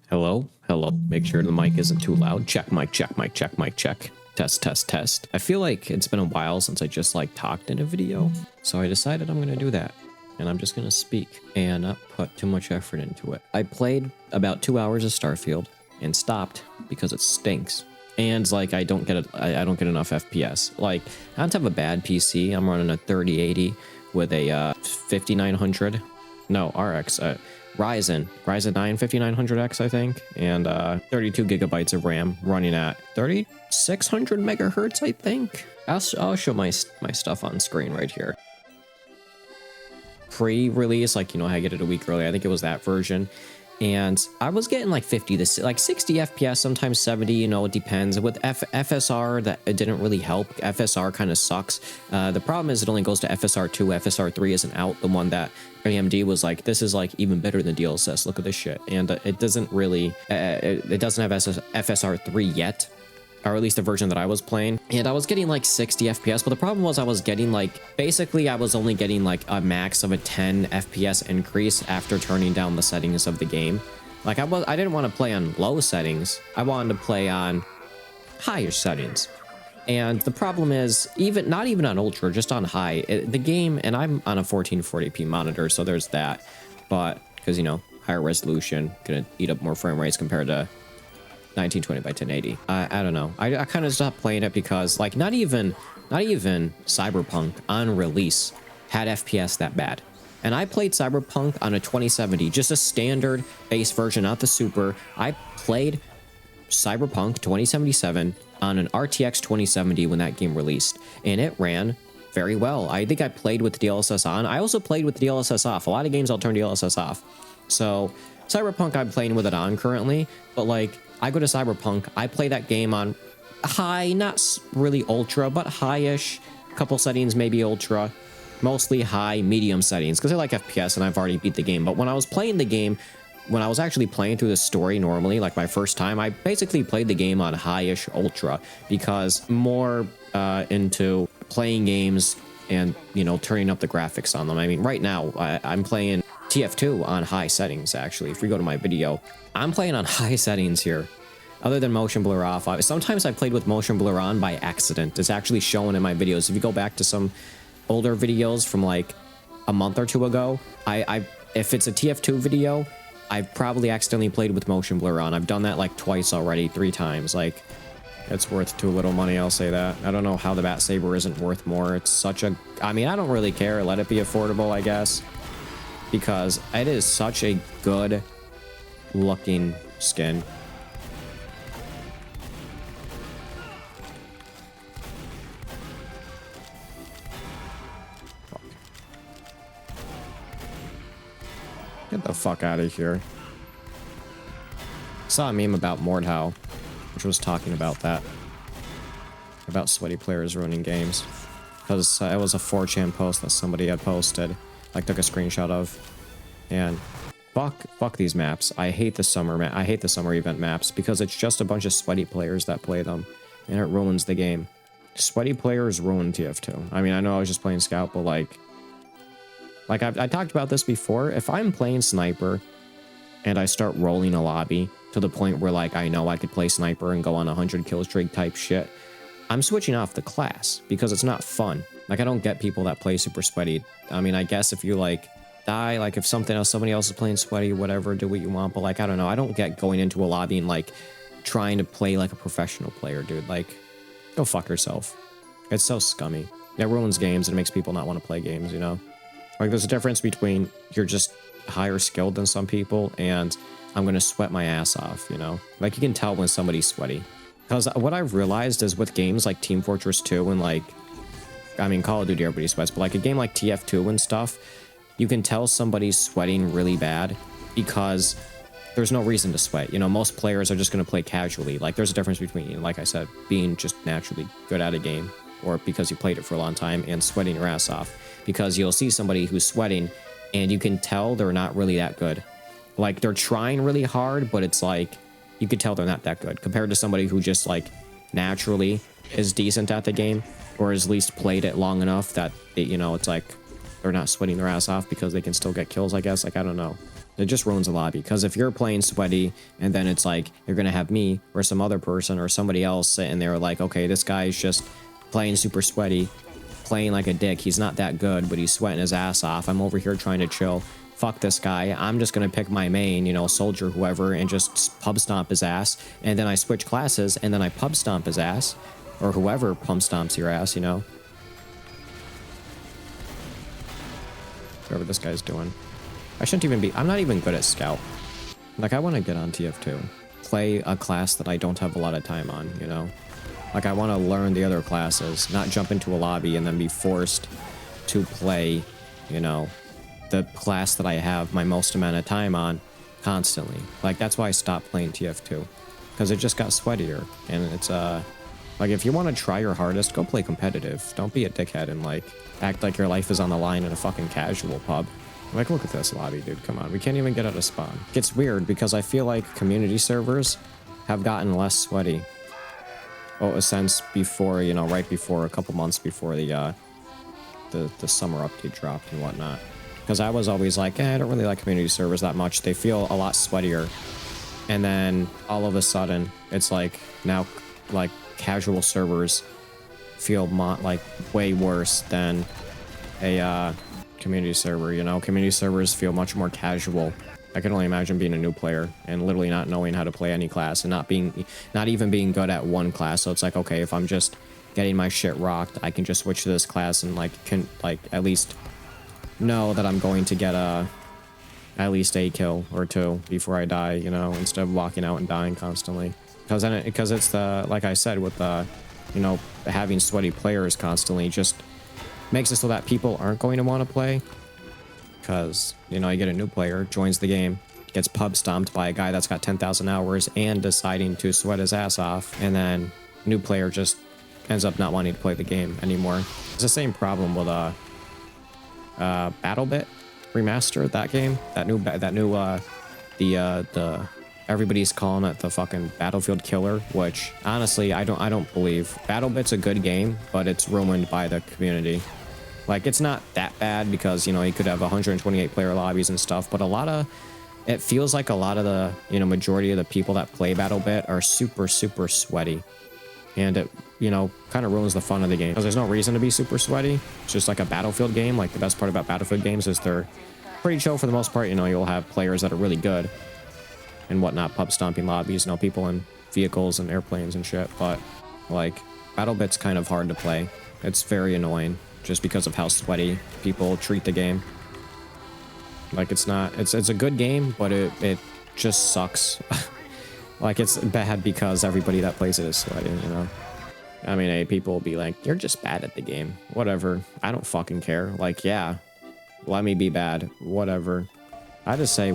Hello? Hello. Make sure the mic isn't too loud. Check mic, check mic, check mic, check. Test, test, test. I feel like it's been a while since I just like talked in a video. So I decided I'm gonna do that. And I'm just gonna speak and not put too much effort into it. I played about 2 hours of Starfield and stopped because it stinks. And like I don't get enough FPS. Like I don't have a bad PC. I'm running a 3080 with a 5900. No, RX. Ryzen 9 5900X, I think, and 32 gigabytes of RAM running at 3600 megahertz, I think. I'll show my stuff on screen right here. Pre-release, like, you know, I get it a week early. I think it was that version. And I was getting like 50 to like 60 FPS, sometimes 70, you know, it depends. With FSR, that it didn't really help. FSR kind of sucks. The problem is it only goes to FSR 2. FSR 3 isn't out. The one that AMD was like, this is like even better than DLSS. Look at this shit. And it doesn't really, it doesn't have FSR 3 yet. Or at least the version that I was playing. And I was getting like 60 FPS, but the problem was I was getting like, basically I was only getting like a max of a 10 FPS increase after turning down the settings of the game. Like I didn't want to play on low settings. I wanted to play on higher settings. And the problem is, not even on ultra, just on high, the game, and I'm on a 1440p monitor, so there's that. But, because, you know, higher resolution, gonna eat up more frame rates compared to 1920 by 1080. I don't know. I kind of stopped playing it because like not even Cyberpunk on release had FPS that bad. And I played Cyberpunk on a 2070, just a standard base version, not the super. I played Cyberpunk 2077 on an RTX 2070 when that game released, and it ran very well. I think I played with DLSS on. I also played with DLSS off. A lot of games I'll turn DLSS off. So Cyberpunk I'm playing with it on currently, but like I go to Cyberpunk, I play that game on high, not really ultra, but high-ish, couple settings, maybe ultra, mostly high, medium settings, because I like FPS and I've already beat the game. But when I was playing the game, when I was actually playing through the story normally, like my first time, I basically played the game on high-ish ultra, because more into playing games and, you know, turning up the graphics on them. I mean, right now, I'm playing TF2 on high settings, actually. If we go to my video, I'm playing on high settings here, other than motion blur off. Sometimes I played with motion blur on by accident. It's actually shown in my videos. If you go back to some older videos from like a month or two ago, if it's a TF2 video, I've probably accidentally played with motion blur on. I've done that like twice already, 3 times. Like, it's worth too little money, I'll say that. I don't know how the Bat Saber isn't worth more. It's such a... I mean, I don't really care. Let it be affordable, I guess. Because it is such a good looking skin. Fuck. Get the fuck out of here. Saw a meme about Mordhau, which was talking about that. About sweaty players ruining games. Because it was a 4chan post that somebody had posted. Like took a screenshot of, and fuck these maps. I hate the summer event maps because it's just a bunch of sweaty players that play them, and it ruins the game. Sweaty players ruin TF2. I mean, I know I was just playing Scout, but like I talked about this before. If I'm playing Sniper and I start rolling a lobby to the point where like I know I could play Sniper and go on a 100 kill streak type shit, I'm switching off the class because it's not fun. Like, I don't get people that play super sweaty. I mean, I guess if you, like, die, like, if somebody else is playing sweaty, whatever, do what you want. But, like, I don't know. I don't get going into a lobby and, like, trying to play like a professional player, dude. Like, go fuck yourself. It's so scummy. It ruins games and it makes people not want to play games, you know? Like, there's a difference between you're just higher skilled than some people and I'm going to sweat my ass off, you know? Like, you can tell when somebody's sweaty. Because what I've realized is with games like Team Fortress 2 and, like, I mean, Call of Duty, everybody sweats, but like a game like TF2 and stuff, you can tell somebody's sweating really bad because there's no reason to sweat. You know, most players are just going to play casually. Like, there's a difference between, like I said, being just naturally good at a game or because you played it for a long time and sweating your ass off. Because you'll see somebody who's sweating and you can tell they're not really that good. Like, they're trying really hard, but it's like, you could tell they're not that good compared to somebody who just, like, naturally is decent at the game. Or has at least played it long enough that, you know, it's like they're not sweating their ass off because they can still get kills, I guess. Like, I don't know. It just ruins the lobby. Because if you're playing sweaty and then it's like you're gonna have me or some other person or somebody else sitting there like, okay, this guy's just playing super sweaty, playing like a dick. He's not that good, but he's sweating his ass off. I'm over here trying to chill. Fuck this guy. I'm just gonna pick my main, you know, soldier, whoever, and just pub stomp his ass. And then I switch classes and then I pub stomp his ass, or whoever pump stomps your ass, you know. Whatever this guy's doing. I shouldn't even be. I'm not even good at scout. Like, I want to get on TF2. Play a class that I don't have a lot of time on, you know. Like, I want to learn the other classes, not jump into a lobby and then be forced to play, you know, the class that I have my most amount of time on constantly. Like, that's why I stopped playing TF2, because it just got sweatier. And it's like, if you want to try your hardest, go play competitive. Don't be a dickhead and like act like your life is on the line in a fucking casual pub. Like, look at this lobby, dude. Come on, we can't even get out of spawn. It gets weird because I feel like community servers have gotten less sweaty. Oh, since before, you know, right before, a couple months before the summer update dropped and whatnot. Because I was always like, I don't really like community servers that much. They feel a lot sweatier. And then all of a sudden, it's like now, like, casual servers feel like way worse than a community server, you know. Community servers feel much more casual. I can only imagine being a new player and literally not knowing how to play any class and not even being good at one class. So it's like, okay, if I'm just getting my shit rocked, I can just switch to this class and like can like at least know that I'm going to get at least a kill or two before I die, you know, instead of walking out and dying constantly. Because it's the, like I said, with the, you know, having sweaty players constantly just makes it so that people aren't going to want to play. Because, you know, you get a new player, joins the game, gets pub stomped by a guy that's got 10,000 hours and deciding to sweat his ass off, and then new player just ends up not wanting to play the game anymore. It's the same problem with BattleBit remaster, that game, the everybody's calling it the fucking Battlefield killer, which honestly I don't believe. BattleBit's a good game, but it's ruined by the community. Like, it's not that bad because, you know, you could have 128 player lobbies and stuff, but it feels like a lot of the, you know, majority of the people that play BattleBit are super sweaty, and it, you know, kind of ruins the fun of the game because there's no reason to be super sweaty. It's just like a Battlefield game. Like, the best part about Battlefield games is they're pretty chill for the most part. You know, you'll have players that are really good and whatnot, pub stomping lobbies, you know, people in vehicles and airplanes and shit, but like, BattleBit's kind of hard to play. It's very annoying just because of how sweaty people treat the game. Like, it's a good game, but it just sucks. Like, it's bad because everybody that plays it is sweaty, you know. I mean, hey, people will be like, you're just bad at the game. Whatever. I don't fucking care. Like, yeah, let me be bad. Whatever. I just say,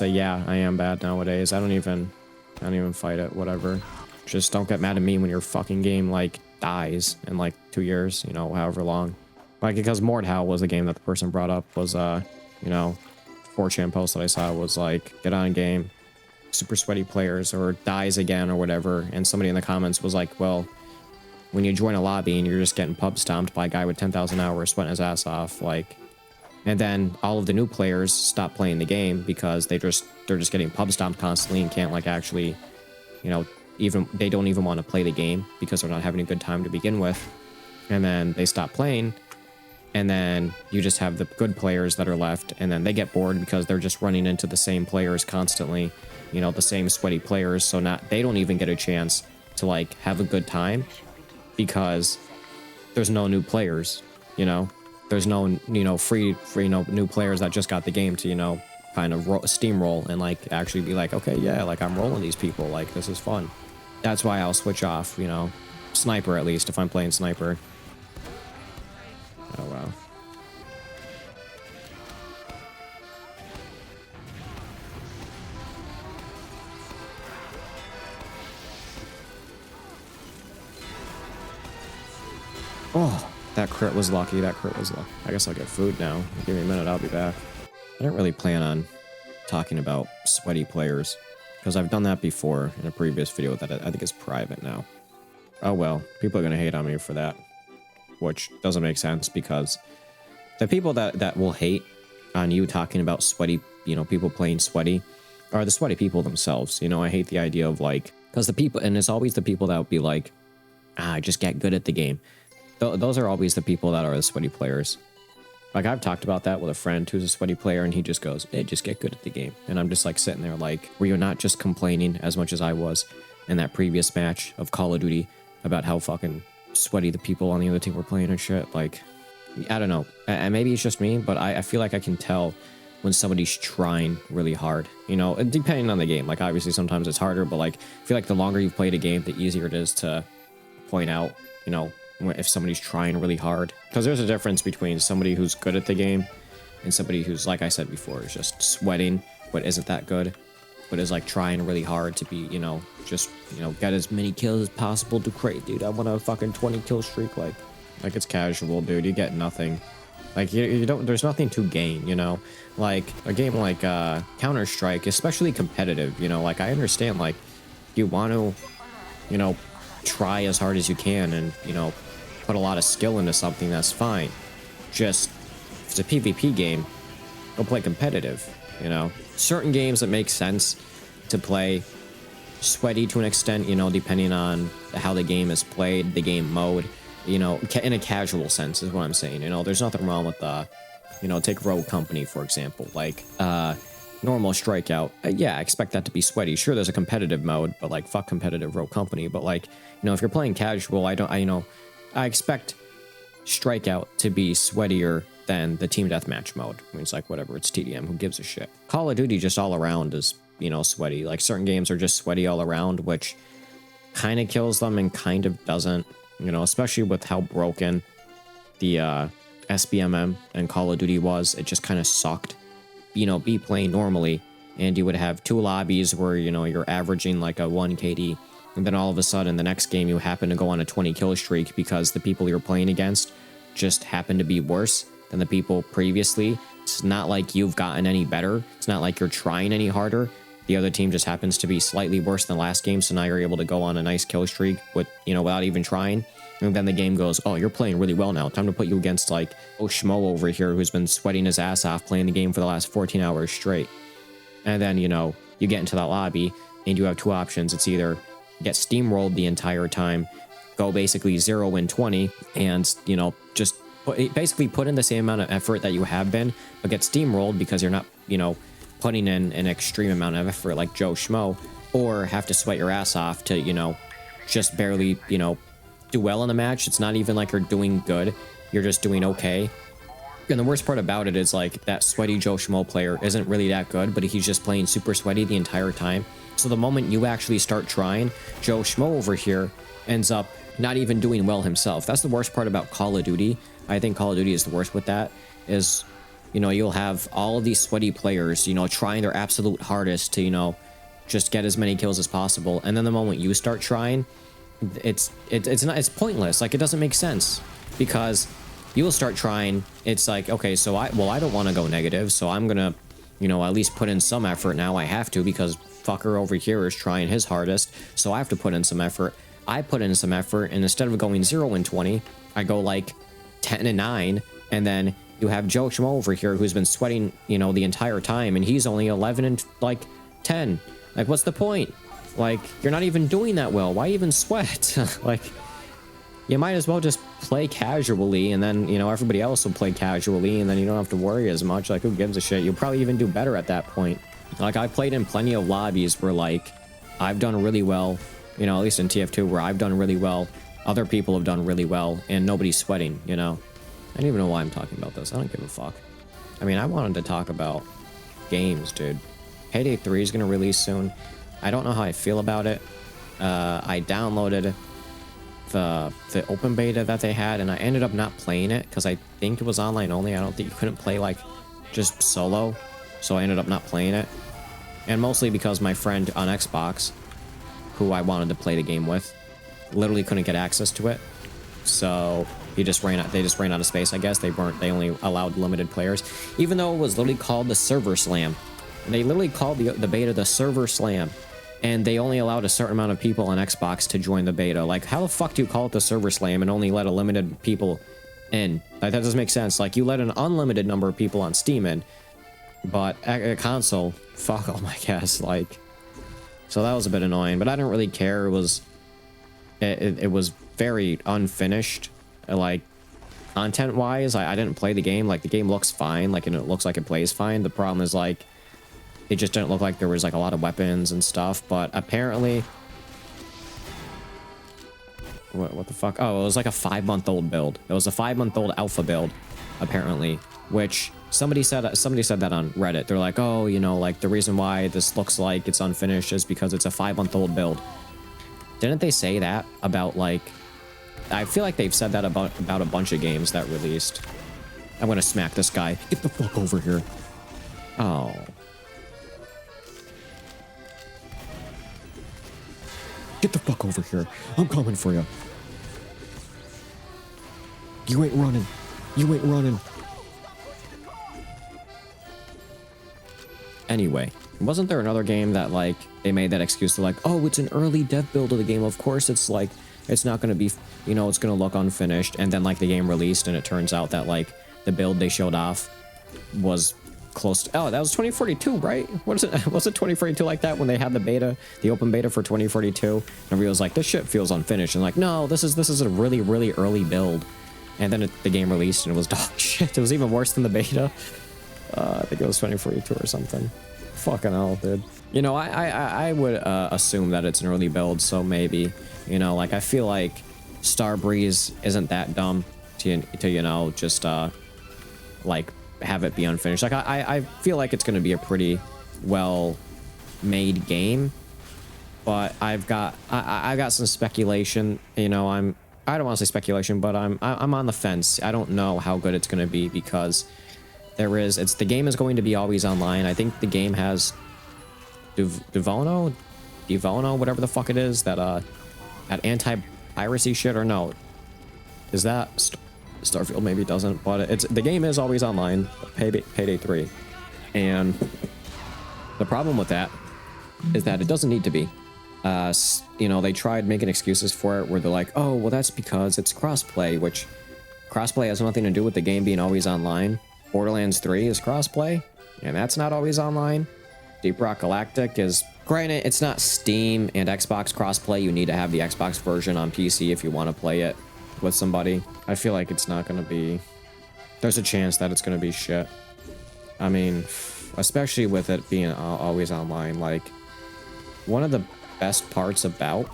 yeah, I am bad nowadays. I don't even fight it. Whatever. Just don't get mad at me when your fucking game, like, dies in, like, 2 years, you know, however long. Like, because Mordhau was the game that the person brought up, was, you know, 4chan post that I saw was like, get on game, super sweaty players, or dies again, or whatever. And somebody in the comments was like, well, when you join a lobby and you're just getting pub stomped by a guy with 10,000 hours sweating his ass off, like, and then all of the new players stop playing the game because they're just getting pub stomped constantly and can't, like, actually, you know, they don't even want to play the game because they're not having a good time to begin with. And then they stop playing, and then you just have the good players that are left, and then they get bored because they're just running into the same players constantly, you know, the same sweaty players. So they don't even get a chance to, like, have a good time because there's no new players, you know. There's no, you know, free, you know, new players that just got the game to, you know, kind of steamroll and, like, actually be like, okay, yeah, like, I'm rolling these people, like, this is fun. That's why I'll switch off, you know, sniper, at least, if I'm playing sniper. Oh, wow. Oh, that crit was lucky. That crit was lucky. I guess I'll get food now. Give me a minute, I'll be back. I didn't really plan on talking about sweaty players, because I've done that before in a previous video that I think is private now. Oh well, people are going to hate on me for that, which doesn't make sense because the people that will hate on you talking about sweaty you know, people playing sweaty are the sweaty people themselves. You know, I hate the idea of like, because the people, and it's always the people that would be like, I just get good at the game. Those are always the people that are the sweaty players. Like, I've talked about that with a friend who's a sweaty player, and he just goes, hey, just get good at the game. And I'm just like sitting there like, were you not just complaining as much as I was in that previous match of Call of Duty about how fucking sweaty the people on the other team were playing and shit? Like, I don't know. And maybe it's just me, but I feel like I can tell when somebody's trying really hard, you know, depending on the game. Like, obviously sometimes it's harder, but like, I feel like the longer you've played a game, the easier it is to point out, you know, if somebody's trying really hard. Because there's a difference between somebody who's good at the game and somebody who's, like I said before, is just sweating but isn't that good, but is like trying really hard to be, you know, just, you know, get as many kills as possible to crate. Dude, I want a fucking 20 kill streak. Like it's casual, dude. You get nothing. Like, you don't, there's nothing to gain, you know? Like, a game like Counter-Strike, especially competitive, you know? Like, I understand, like, you want to, you know, try as hard as you can and, you know, put a lot of skill into something, that's fine. Just, if it's a PvP game, go play competitive, you know? Certain games that make sense to play sweaty to an extent, you know, depending on how the game is played, the game mode, you know, in a casual sense is what I'm saying. You know, there's nothing wrong with, you know, take Rogue Company, for example, like, normal Strikeout. Yeah, I expect that to be sweaty. Sure, there's a competitive mode, but like, fuck competitive Rogue Company. But like, you know, if you're playing casual, you know, I expect Strikeout to be sweatier than the team deathmatch mode. I mean, it's like, whatever, it's TDM, who gives a shit? Call of Duty just all around is, you know, sweaty. Like, certain games are just sweaty all around, which kind of kills them and kind of doesn't, you know, especially with how broken the SBMM and Call of Duty was. It just kind of sucked. You know, be playing normally, and you would have 2 lobbies where, you know, you're averaging like a 1 KD, and then all of a sudden the next game you happen to go on a 20 kill streak because the people you're playing against just happen to be worse than the people previously. It's not like you've gotten any better. It's not like you're trying any harder. The other team just happens to be slightly worse than the last game, so now you're able to go on a nice kill streak with, you know, without even trying. And then the game goes, oh, you're playing really well now. Time to put you against, like, oh, Schmo over here who's been sweating his ass off playing the game for the last 14 hours straight. And then, you know, you get into that lobby and you have 2 options. It's either get steamrolled the entire time, go basically 0-20, and, you know, just basically put in the same amount of effort that you have been, but get steamrolled because you're not, you know, putting in an extreme amount of effort like Joe Schmo, or have to sweat your ass off to, you know, just barely, you know, do well in the match. It's not even like you're doing good, you're just doing okay. And the worst part about it is, like, that sweaty Joe Schmo player isn't really that good, but he's just playing super sweaty the entire time. So the moment you actually start trying, Joe Schmo over here ends up not even doing well himself. That's the worst part about Call of Duty. I think Call of Duty is the worst with that, is, you know, you'll have all of these sweaty players, you know, trying their absolute hardest to, you know, just get as many kills as possible. And then the moment you start trying, it's pointless. Like, it doesn't make sense, because you will start trying. It's like, okay, so I don't want to go negative, so I'm gonna, you know, at least put in some effort. Now I have to, because fucker over here is trying his hardest, so I have to put in some effort. I put in some effort, and instead of going 0-20, I go like 10-9, and then you have Joe Schmo over here who's been sweating, you know, the entire time, and he's only 11-10. Like, what's the point? Like, you're not even doing that well. Why even sweat? Like, you might as well just play casually, and then, you know, everybody else will play casually, and then you don't have to worry as much. Like, who gives a shit? You'll probably even do better at that point. Like, I played in plenty of lobbies where, like, I've done really well, you know, at least in TF2, where I've done really well. Other people have done really well, and nobody's sweating, you know? I don't even know why I'm talking about this. I don't give a fuck. I mean, I wanted to talk about games, dude. Hate 3 is going to release soon. I don't know how I feel about it. I downloaded the open beta that they had, and I ended up not playing it because I think it was online only. I don't think you couldn't play, like, just solo, so I ended up not playing it. And mostly because my friend on Xbox, who I wanted to play the game with, literally couldn't get access to it. So they just ran out of space, I guess. They only allowed limited players, even though it was literally called the Server Slam. And they literally called the beta the Server Slam, and they only allowed a certain amount of people on Xbox to join the beta. Like, how the fuck do you call it the Server Slam and only let a limited people in? Like, that doesn't make sense. Like, you let an unlimited number of people on Steam in, But a console, fuck all my guess, like, so that was a bit annoying, but I didn't really care. It was very unfinished, like, content wise. I didn't play the game. Like, the game looks fine, like, and it looks like it plays fine. The problem is, like, it just didn't look like there was like a lot of weapons and stuff. But apparently, what the fuck? Oh, it was like a 5-month-old build. It was a 5-month-old alpha build, apparently, which somebody said that on Reddit. They're like, oh, you know, like, the reason why this looks like it's unfinished is because it's a 5-month-old build. Didn't they say that about, like, I feel like they've said that about a bunch of games that released. I'm gonna smack this guy. Get the fuck over here. Oh. Get the fuck over here. I'm coming for you. You ain't running. You ain't running. Anyway, wasn't there another game that, like, they made that excuse to, like, oh, it's an early dev build of the game. Of course, it's, like, it's not going to be, you know, it's going to look unfinished. And then, like, the game released, and it turns out that, like, the build they showed off was close to, oh, that was 2042, right? What is it? Was it 2042 like that when they had the beta, the open beta for 2042? And everybody was like, this shit feels unfinished. And like, no, this is a really, really early build. And then the game released, and it was dog shit. It was even worse than the beta. I think it was 2042 or something. Fucking hell, dude. You know, I would assume that it's an early build, so maybe, you know, like, I feel like Starbreeze isn't that dumb to you know, just like, have it be unfinished. Like, I feel like it's gonna be a pretty well made game, but I've got some speculation. You know, I don't want to say speculation, but I'm on the fence. I don't know how good it's gonna be, because the game is going to be always online. I think the game has Devono, whatever the fuck it is, that anti-piracy shit, or no, is that Starfield? Maybe doesn't, but the game is always online. Payday 3, and the problem with that is that it doesn't need to be. You know, they tried making excuses for it where they're like, oh, well, that's because it's crossplay, which crossplay has nothing to do with the game being always online. Borderlands 3 is crossplay, and that's not always online. Deep Rock Galactic is, granted, it's not Steam and Xbox crossplay. You need to have the Xbox version on PC if you want to play it with somebody. I feel like it's not going to be, there's a chance that it's going to be shit. I mean, especially with it being always online. Like, one of the best parts about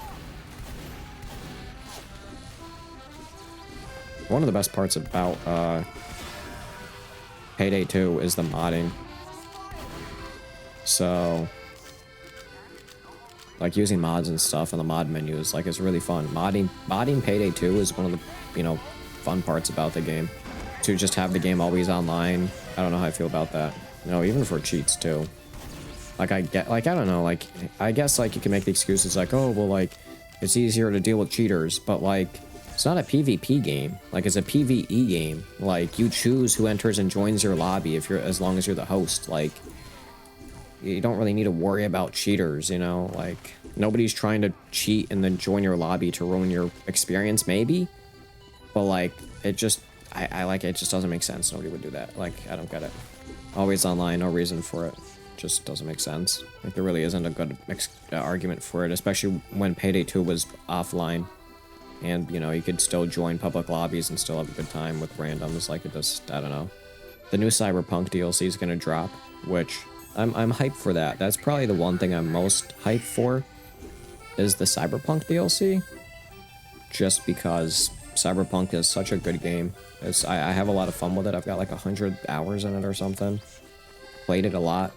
Payday 2 is the modding. So, like, using mods and stuff in the mod menus, like, it's really fun. Modding Payday 2 is one of the, you know, fun parts about the game. To just have the game always online, I don't know how I feel about that. You know, even for cheats too. Like, I don't know, like, I guess, like, you can make the excuses like, oh, well, like, it's easier to deal with cheaters, but, like, it's not a PvP game. Like, it's a PvE game. Like, you choose who enters and joins your lobby as long as you're the host. Like, you don't really need to worry about cheaters, you know? Like, nobody's trying to cheat and then join your lobby to ruin your experience, maybe? But, like, it just, it just doesn't make sense. Nobody would do that. Like, I don't get it. Always online, no reason for it. Just doesn't make sense. Like, there really isn't a good argument for it, especially when Payday 2 was offline. And, you know, you could still join public lobbies and still have a good time with randoms. Like, it just, I don't know. The new Cyberpunk DLC is going to drop, which I'm hyped for that. That's probably the one thing I'm most hyped for, is the Cyberpunk DLC. Just because Cyberpunk is such a good game. I have a lot of fun with it. I've got like 100 hours in it or something. Played it a lot.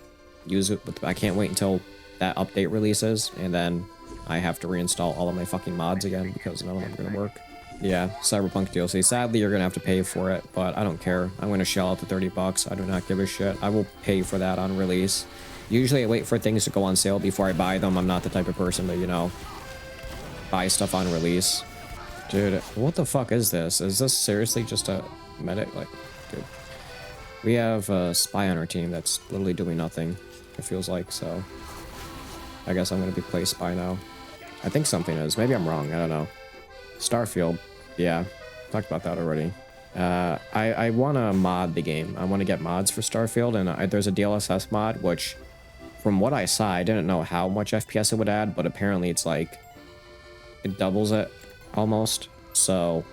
Use it, but I can't wait until that update releases, and then I have to reinstall all of my fucking mods again because none of them are gonna work. Yeah, Cyberpunk DLC. Sadly, you're gonna have to pay for it, but I don't care. I'm gonna shell out the 30 bucks. I do not give a shit. I will pay for that on release. Usually I wait for things to go on sale before I buy them. I'm not the type of person to, you know, buy stuff on release. Dude, what the fuck is this? Is this seriously just a medic? Like, dude. We have a spy on our team that's literally doing nothing, it feels like, so I guess I'm gonna be play spy now. I think something is. Maybe I'm wrong. I don't know. Starfield. Yeah. Talked about that already. I want to mod the game. I want to get mods for Starfield, and there's a DLSS mod, which, from what I saw, I didn't know how much FPS it would add, but apparently it's like, it doubles it, almost. So,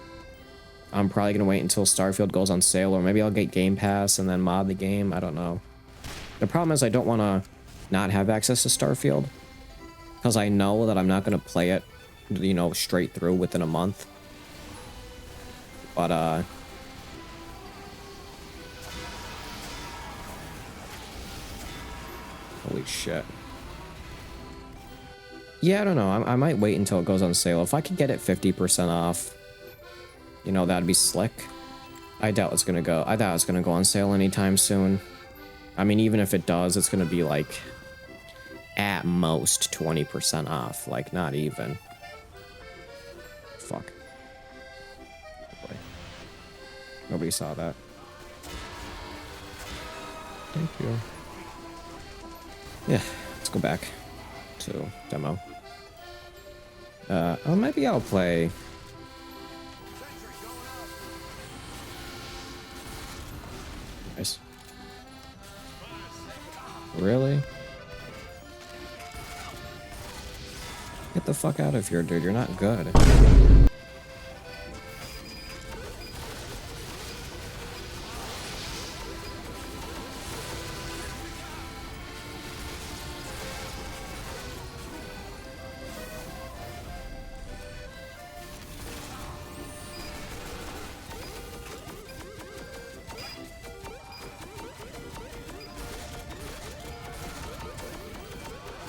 I'm probably going to wait until Starfield goes on sale, or maybe I'll get Game Pass and then mod the game. I don't know. The problem is I don't want to not have access to Starfield, because I know that I'm not going to play it, you know, straight through within a month. But, holy shit. Yeah, I don't know. I might wait until it goes on sale. If I could get it 50% off, you know, that'd be slick. I doubt it's gonna go. I doubt it's gonna go on sale anytime soon. I mean, even if it does, it's gonna be like at most 20% off. Like, not even. Fuck. Boy. Nobody saw that. Thank you. Yeah, let's go back to demo. Oh, maybe I'll play. Nice. Really? Get the fuck out of here, dude. You're not good.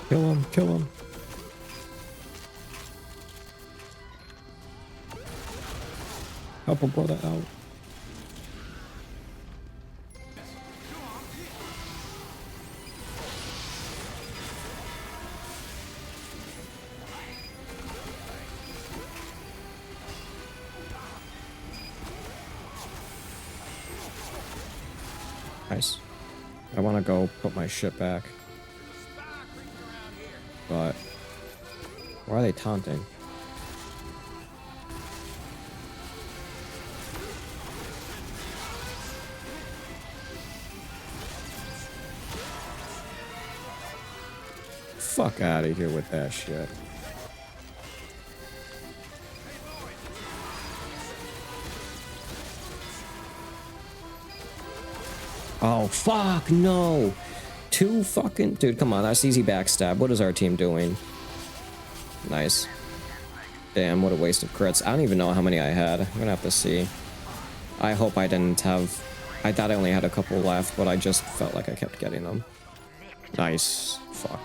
Kill him, kill him. Help a brother out. Nice. I want to go put my shit back. But why are they taunting? Fuck out of here with that shit. Oh, fuck, no. Two fucking... Dude, come on, that's easy backstab. What is our team doing? Nice. Damn, what a waste of crits. I don't even know how many I had. I'm gonna have to see. I hope I didn't have... I thought I only had a couple left, but I just felt like I kept getting them. Nice. Fuck.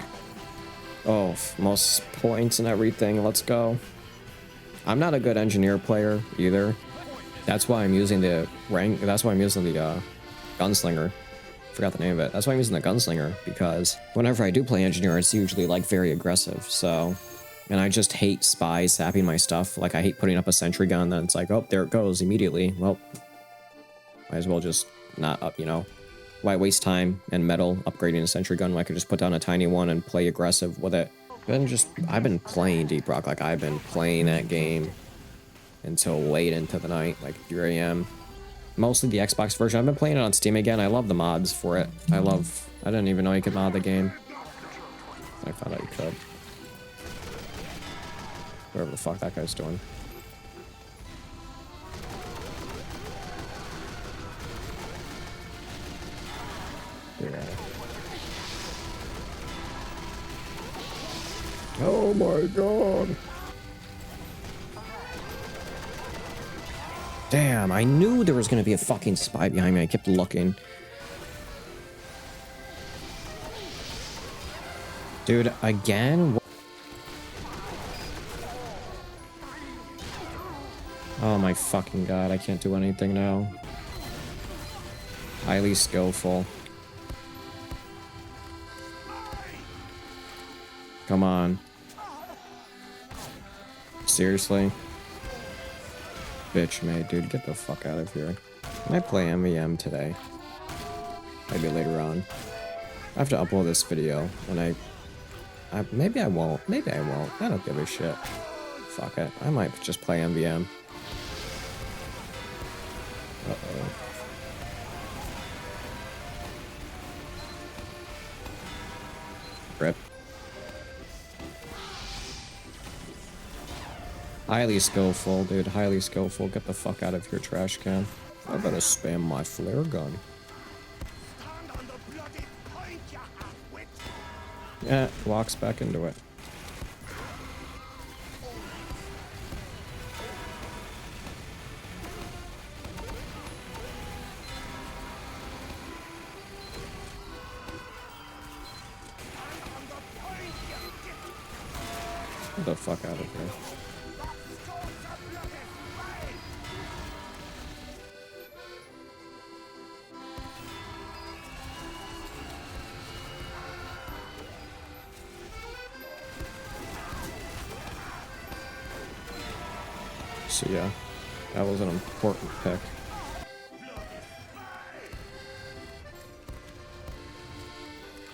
Oh, most points and everything. Let's go. I'm not a good engineer player either. That's why I'm using the rank... That's why I'm using the gunslinger. Forgot the name of it. That's why I'm using the gunslinger, because whenever I do play engineer, it's usually like very aggressive. So, and I just hate spies sapping my stuff. Like, I hate putting up a sentry gun, then it's like, oh, there it goes immediately. Well, might as well just not up, you know. Why waste time and metal upgrading a sentry gun when I could just put down a tiny one and play aggressive with it? I've been playing Deep Rock, like I've been playing that game until late into the night, like 3 a.m. Mostly the Xbox version. I've been playing it on Steam again. I love the mods for it. I didn't even know you could mod the game. I found out you could. Whatever the fuck that guy's doing. Yeah. Oh my god. Damn, I knew there was gonna be a fucking spy behind me. I kept looking. Dude, again? Oh my fucking god, I can't do anything now. Highly skillful. Come on. Seriously? Bitch made, dude, get the fuck out of here. Can I play MVM today? Maybe later on. I have to upload this video when maybe I won't. Maybe I won't. I don't give a shit. Fuck it. I might just play MVM. Uh-oh. Rip. Highly skillful, dude. Highly skillful. Get the fuck out of here, trash can. I better spam my flare gun. Yeah, walks back into it. Get the fuck out of here. So yeah, that was an important pick.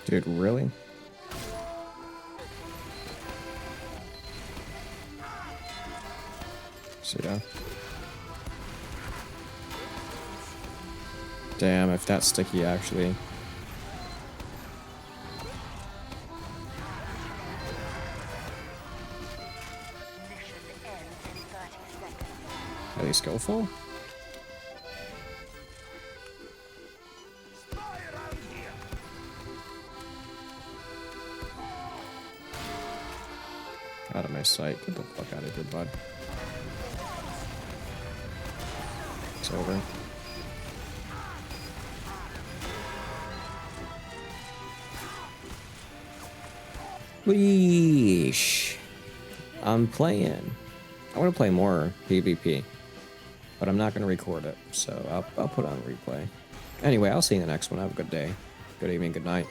Dude, really? So yeah. Damn, if that sticky actually... Highly skillful? Out of my sight. Get the fuck out of here, bud. It's over. Weesh. I'm playing. I want to play more PvP, but I'm not going to record it, so I'll put on replay. Anyway, I'll see you in the next one. Have a good day. Good evening, good night.